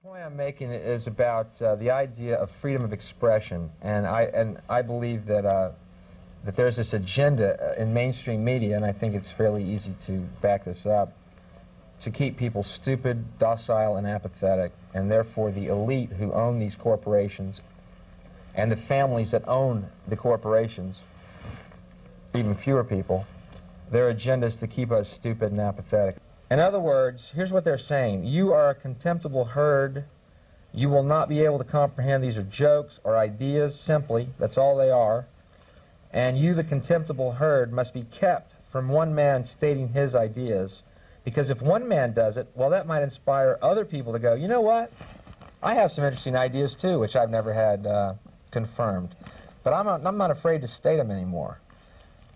point I'm making is about the idea of freedom of expression, and I believe that that there's this agenda in mainstream media, and I think it's fairly easy to back this up, to keep people stupid, docile, and apathetic, and therefore the elite who own these corporations and the families that own the corporations, even fewer people, their agenda is to keep us stupid and apathetic. In other words, here's what they're saying. You are a contemptible herd. You will not be able to comprehend these are jokes or ideas simply. That's all they are. And you, the contemptible herd, must be kept from one man stating his ideas. Because if one man does it, well, that might inspire other people to go, you know what? I have some interesting ideas too, which I've never had confirmed. But I'm not afraid to state them anymore.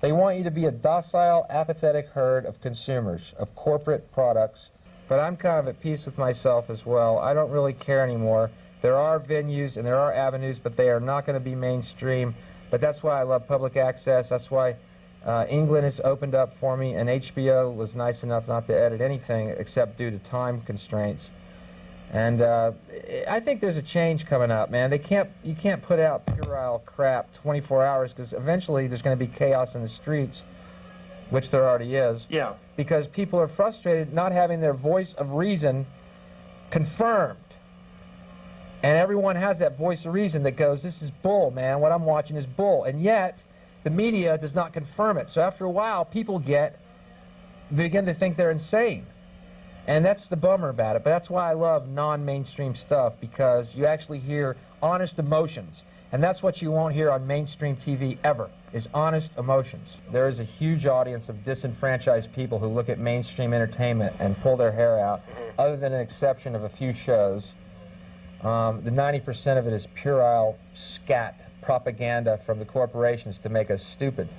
They want you to be a docile, apathetic herd of consumers, of corporate products. But I'm kind of at peace with myself as well. I don't really care anymore. There are venues and there are avenues, but they are not going to be mainstream. But that's why I love public access. That's why England has opened up for me, and HBO was nice enough not to edit anything except due to time constraints. And I think there's a change coming up, man. You can't put out puerile crap 24 hours because eventually there's going to be chaos in the streets, which there already is. Yeah. Because people are frustrated not having their voice of reason confirmed. And everyone has that voice of reason that goes, this is bull, man. What I'm watching is bull. And yet, the media does not confirm it. So after a while, people begin to think they're insane. And that's the bummer about it. But that's why I love non-mainstream stuff, because you actually hear honest emotions. And that's what you won't hear on mainstream TV ever, is honest emotions. There is a huge audience of disenfranchised people who look at mainstream entertainment and pull their hair out, other than an exception of a few shows. The 90% of it is puerile scat propaganda from the corporations to make us stupid.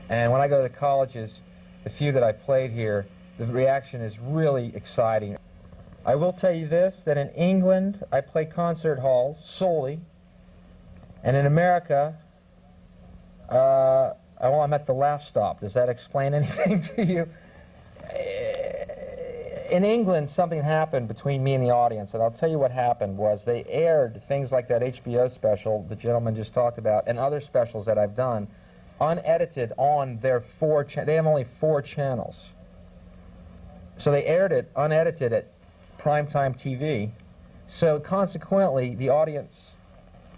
And when I go to the colleges, the few that I played here, the reaction is really exciting. I will tell you this, that in England, I play concert halls solely, and in America, I'm at the laugh stop. Does that explain anything to you? In England, something happened between me and the audience, and I'll tell you what happened was they aired things like that HBO special the gentleman just talked about, and other specials that I've done, unedited on their they have only 4 channels. So they aired it unedited at primetime TV. So consequently, the audience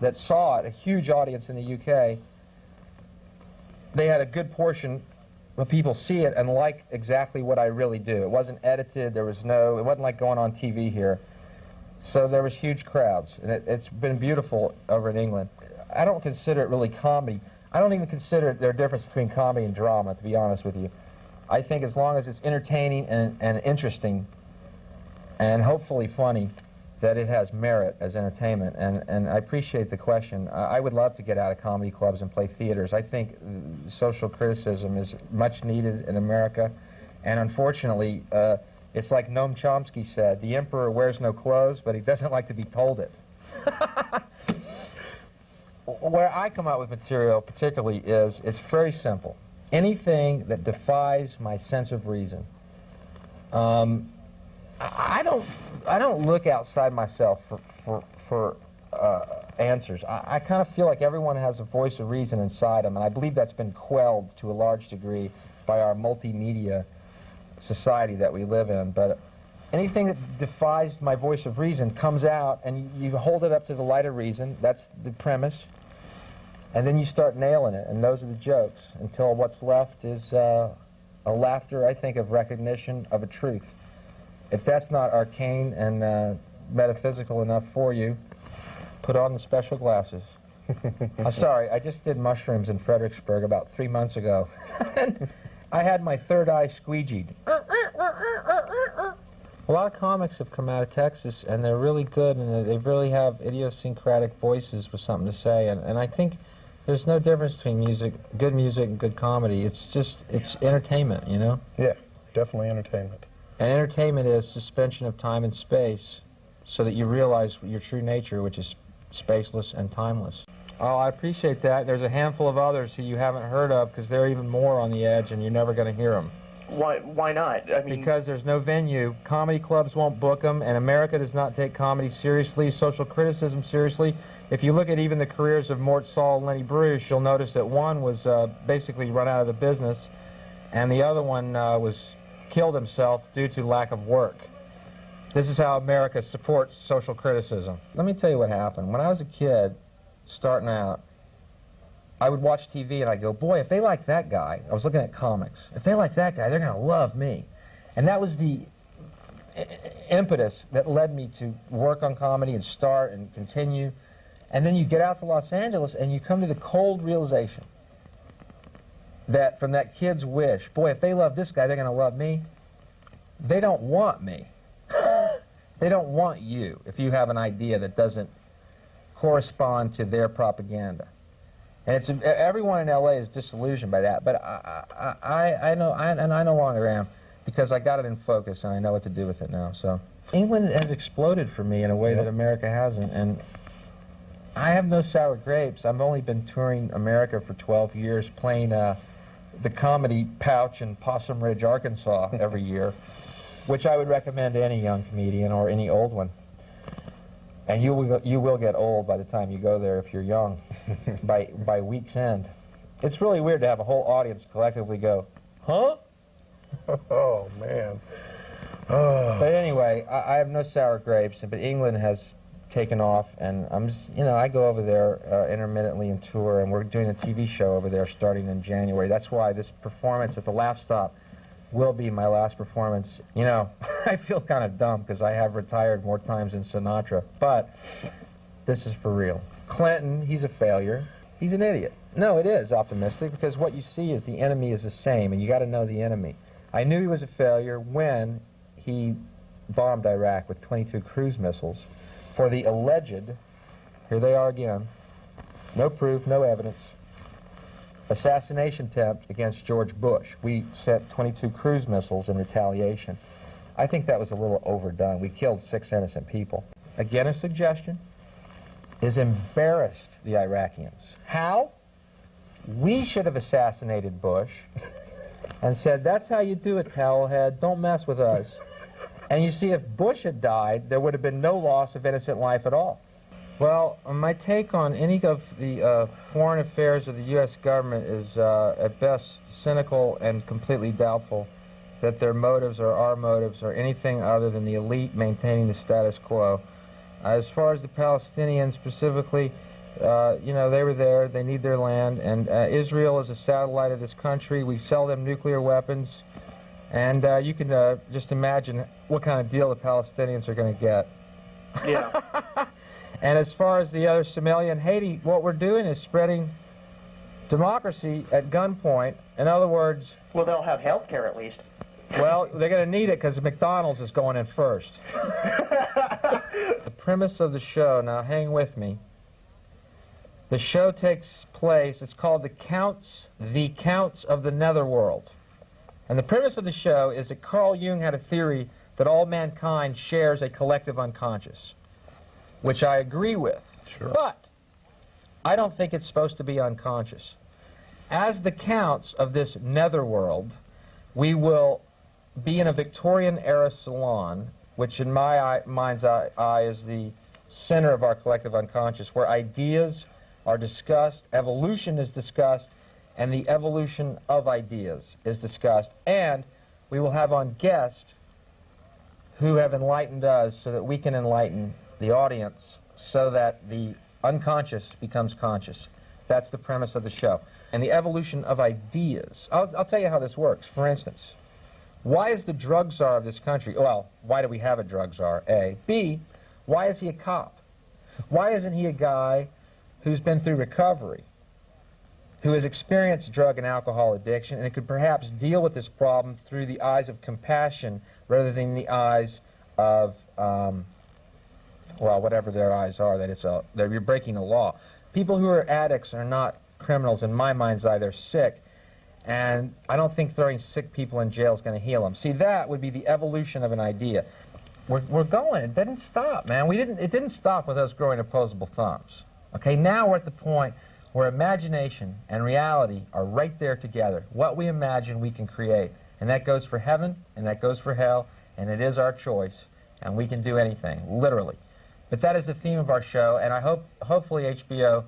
that saw it, a huge audience in the UK, they had a good portion of people see it and like exactly what I really do. It wasn't edited, it wasn't like going on TV here. So there was huge crowds, and it's been beautiful over in England. I don't consider it really comedy. I don't even consider there a difference between comedy and drama, to be honest with you. I think as long as it's entertaining and interesting and hopefully funny, that it has merit as entertainment. And I appreciate the question. I would love to get out of comedy clubs and play theaters. I think social criticism is much needed in America. And unfortunately, it's like Noam Chomsky said, the emperor wears no clothes, but he doesn't like to be told it. Where I come out with material particularly is, it's very simple. Anything that defies my sense of reason. I don't look outside myself for answers. I kind of feel like everyone has a voice of reason inside them, and I believe that's been quelled to a large degree by our multimedia society that we live in. But anything that defies my voice of reason comes out, and you hold it up to the light of reason. That's the premise. And then you start nailing it, and those are the jokes, until what's left is a laughter, I think, of recognition of a truth. If that's not arcane and metaphysical enough for you, put on the special glasses. I'm sorry, I just did mushrooms in Fredericksburg about 3 months ago. And I had my third eye squeegeed. A lot of comics have come out of Texas, and they're really good, and they really have idiosyncratic voices with something to say. And I think there's no difference between good music and good comedy. It's entertainment, you know? Yeah, definitely entertainment. And entertainment is suspension of time and space so that you realize your true nature, which is spaceless and timeless. Oh, I appreciate that. There's a handful of others who you haven't heard of because they're even more on the edge and you're never going to hear them. Why not? I mean, because there's no venue. Comedy clubs won't book them, and America does not take comedy seriously, social criticism seriously. If you look at even the careers of Mort Saul and Lenny Bruce, you'll notice that one was basically run out of the business, and the other one was killed himself due to lack of work. This is how America supports social criticism. Let me tell you what happened. When I was a kid, starting out, I would watch TV and I'd go, boy, if they like that guy, I was looking at comics, if they like that guy, they're going to love me. And that was the impetus that led me to work on comedy and start and continue. And then you get out to Los Angeles and you come to the cold realization that from that kid's wish, boy, if they love this guy, they're going to love me. They don't want me. They don't want you if you have an idea that doesn't correspond to their propaganda. And it's everyone in LA is disillusioned by that, but I know, and I no longer am, because I got it in focus and I know what to do with it now. So England has exploded for me in a way that America hasn't, and I have no sour grapes. I've only been touring America for 12 years, playing the comedy pouch in Possum Ridge, Arkansas every year, which I would recommend to any young comedian or any old one. And you will get old by the time you go there if you're young, by week's end. It's really weird to have a whole audience collectively go, huh? Oh, man. But anyway, I have no sour grapes, but England has taken off, and I'm just, you know, I go over there intermittently and tour, and we're doing a TV show over there starting in January. That's why this performance at the Laugh Stop will be my last performance. You know, I feel kind of dumb because I have retired more times than Sinatra, but this is for real. Clinton, he's a failure. He's an idiot. No, it is optimistic because what you see is the enemy is the same, and you got to know the enemy. I knew he was a failure when he bombed Iraq with 22 cruise missiles for the alleged, here they are again, no proof, no evidence, assassination attempt against George Bush. We sent 22 cruise missiles in retaliation. I think that was a little overdone. We killed 6 innocent people. Again, a suggestion is embarrassed the Iraqis. How? We should have assassinated Bush and said, that's how you do it, towelhead, don't mess with us. And you see, if Bush had died, there would have been no loss of innocent life at all. Well, my take on any of the foreign affairs of the U.S. government is, at best, cynical and completely doubtful that their motives or our motives are anything other than the elite maintaining the status quo. As far as the Palestinians specifically, you know, they were there, they need their land, and Israel is a satellite of this country. We sell them nuclear weapons, and you can just imagine what kind of deal the Palestinians are going to get. Yeah. And as far as the other Somalia and Haiti, what we're doing is spreading democracy at gunpoint. In other words... Well, they'll have health care at least. Well, they're going to need it because McDonald's is going in first. The premise of the show, now hang with me. The show takes place, it's called The Counts of the Netherworld. And the premise of the show is that Carl Jung had a theory that all mankind shares a collective unconscious, which I agree with. Sure. But I don't think it's supposed to be unconscious. As the counts of this netherworld, we will be in a Victorian-era salon, which in my mind's eye is the center of our collective unconscious, where ideas are discussed, evolution is discussed, and the evolution of ideas is discussed. And we will have on guests who have enlightened us so that we can enlighten the audience so that the unconscious becomes conscious. That's the premise of the show. And the evolution of ideas. I'll tell you how this works. For instance, why is the drug czar of this country? Well, why do we have a drug czar? A. B. Why is he a cop? Why isn't he a guy who's been through recovery, who has experienced drug and alcohol addiction, and could perhaps deal with this problem through the eyes of compassion rather than the eyes of, well, whatever their eyes are, that you're breaking a law. People who are addicts are not criminals. In my mind's eye, they're sick. And I don't think throwing sick people in jail is going to heal them. See, that would be the evolution of an idea. We're going. It didn't stop, man. It didn't stop with us growing opposable thumbs. Okay, now we're at the point where imagination and reality are right there together. What we imagine, we can create. And that goes for heaven, and that goes for hell, and it is our choice, and we can do anything, literally. But that is the theme of our show, and I hope, hopefully HBO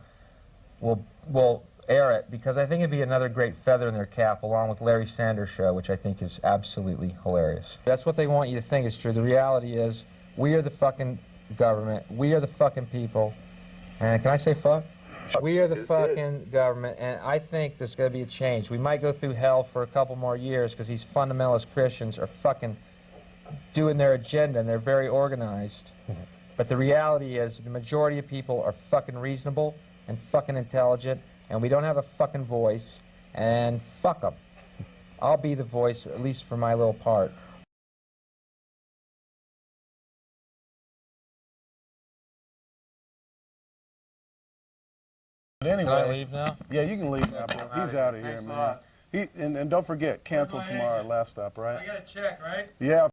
will air it, because I think it'd be another great feather in their cap, along with Larry Sanders' show, which I think is absolutely hilarious. That's what they want you to think is true. The reality is, we are the fucking government, we are the fucking people, and can I say fuck? We are the fucking government, and I think there's going to be a change. We might go through hell for a couple more years because these fundamentalist Christians are fucking doing their agenda, and they're very organized. But the reality is the majority of people are fucking reasonable and fucking intelligent, and we don't have a fucking voice, and fuck them. I'll be the voice, at least for my little part. But anyway, Can I leave now? Yeah, you can leave now, bro. He's out of here, man. And don't forget, cancel tomorrow at Last Stop, right? I got a check, right? Yeah.